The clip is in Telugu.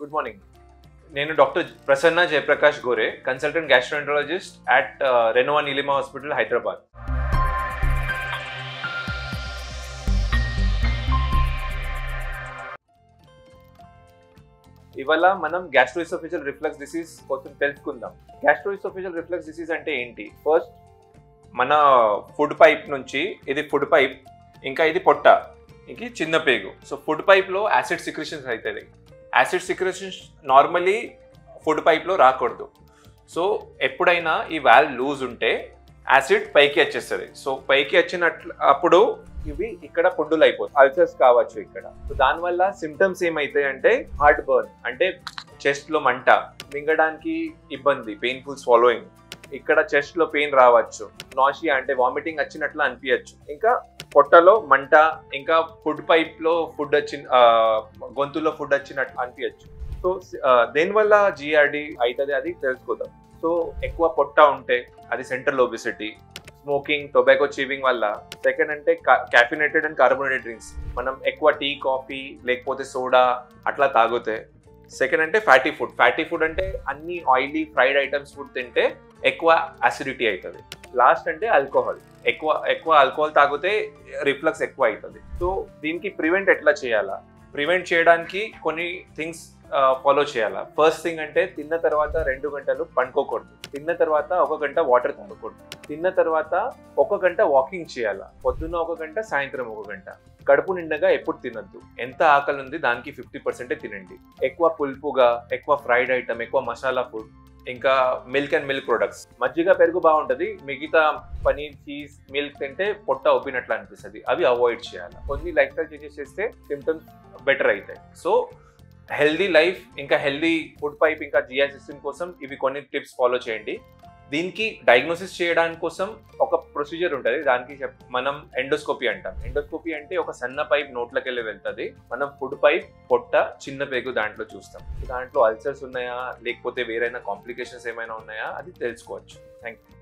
Good morning. నేను doctor Prasanna Jayaprakash Gore, consultant gastroenterologist at Renova Neelima hospital, Hyderabad. ఇవాళ మనం గ్యాస్ట్రోఎసోఫేజియల్ రిఫ్లక్స్ డిసీజ్ కోసం తెలుసుకుందాం. గ్యాస్ట్రోఎసోఫేజియల్ రిఫ్లక్స్ డిసీజ్ అంటే ఏంటి? ఫస్ట్, మన ఫుడ్ పైప్ నుంచి, ఇది ఫుడ్ పైప్, ఇంకా ఇది పొట్ట, ఇంక చిన్న పేగు. సో ఫుడ్ పైప్లో యాసిడ్ సిక్రెషన్స్ అవుతుంది. యాసిడ్ సిక్రెషన్స్ నార్మలీ ఫుడ్ పైప్లో రాకూడదు. సో ఎప్పుడైనా ఈ వాల్వ్ లూజ్ ఉంటే యాసిడ్ పైకి వచ్చేస్తుంది. సో పైకి అప్పుడు ఇవి ఇక్కడ పుండులు అయిపోతాయి, అల్సర్స్ కావచ్చు ఇక్కడ. సో దానివల్ల సిమ్టమ్స్ ఏమవుతాయి అంటే హార్ట్ బర్న్, అంటే చెస్ట్లో మంట, మింగడానికి ఇబ్బంది, పెయిన్ఫుల్ స్వాలోయింగ్, ఇక్కడ చెస్ట్లో పెయిన్ రావచ్చు, నాషియా అంటే వామిటింగ్ వచ్చినట్లు అనిపించచ్చు, ఇంకా పొట్టలో మంట, ఇంకా ఫుడ్ పైప్లో ఫుడ్ గొంతులో ఫుడ్ వచ్చినట్లు అనిపించచ్చు. సో దేనివల్ల జిఆర్డి అవుతుంది అది తెలుసుకుందాం. సో ఎక్కువ పొట్ట ఉంటే అది central obesity, smoking, tobacco chewing వల్ల. సెకండ్ అంటే క్యాఫినేటెడ్ అండ్ కార్బోనేటెడ్ డ్రింక్స్, మనం ఎక్కువ టీ, కాఫీ లేకపోతే సోడా అట్లా తాగితే. సెకండ్ అంటే ఫ్యాటీ ఫుడ్. ఫ్యాటీ ఫుడ్ అంటే అన్ని ఆయిలీ ఫ్రైడ్ ఐటమ్స్ ఫుడ్ తింటే ఎక్కువ అసిడిటీ అవుతుంది. లాస్ట్ అంటే ఆల్కహాల్, ఎక్కువ ఆల్కహాల్ తాగితే రిఫ్లక్స్ ఎక్కువ అవుతుంది. సో దీనికి ప్రివెంట్ ఎట్లా చేయాలా? ప్రివెంట్ చేయడానికి కొన్ని థింగ్స్ ఫాలో చేయాలా. ఫస్ట్ థింగ్ అంటే తిన్న తర్వాత 2 గంటలు పండుకోకూడదు, తిన్న తర్వాత 1 గంట వాటర్ తాగకూడదు, తిన్న తర్వాత 1 గంట వాకింగ్ చేయాలా, పొద్దున్న 1 గంట, సాయంత్రం 1 గంట. కడుపు నిండగా ఎప్పుడు తినద్దు, ఎంత ఆకలి ఉంది దానికి 50% తినండి. ఎక్కువ పులుపుగా, ఎక్కువ ఫ్రైడ్ ఐటమ్, ఎక్కువ మసాలా ఫుడ్, ఇంకా మిల్క్ అండ్ మిల్క్ ప్రొడక్ట్స్, మజ్జిగ, పెరుగు బాగుంటుంది, మిగతా పనీర్, చీజ్, మిల్క్ తింటే పొట్ట ఉబ్బినట్లు అనిపిస్తుంది, అవి అవాయిడ్ చేయాలి. కొన్ని లైఫ్ స్టైల్ చేంజెస్ చేస్తే సిమ్టమ్స్ బెటర్ అవుతాయి. సో హెల్దీ లైఫ్, ఇంకా హెల్దీ ఫుడ్ పైప్, ఇంకా జిఐ సిస్టమ్ కోసం ఇవి కొన్ని టిప్స్ ఫాలో చేయండి. దీనికి డయాగ్నోసిస్ చేయడానికి కోసం ఒక ప్రొసీజర్ ఉంటుంది, దానికి మనం ఎండోస్కోపీ అంటాం. ఎండోస్కోపీ అంటే ఒక సన్న పైప్ నోట్లోకి వెళ్ళి వెళ్తుంది, మనం ఫుడ్ పైప్, పొట్ట, చిన్న పేగు దాంట్లో చూస్తాం. దాంట్లో అల్సర్స్ ఉన్నాయా లేకపోతే వేరైనా కాంప్లికేషన్స్ ఏమైనా ఉన్నాయా అది తెలుసుకోవచ్చు. Thank you.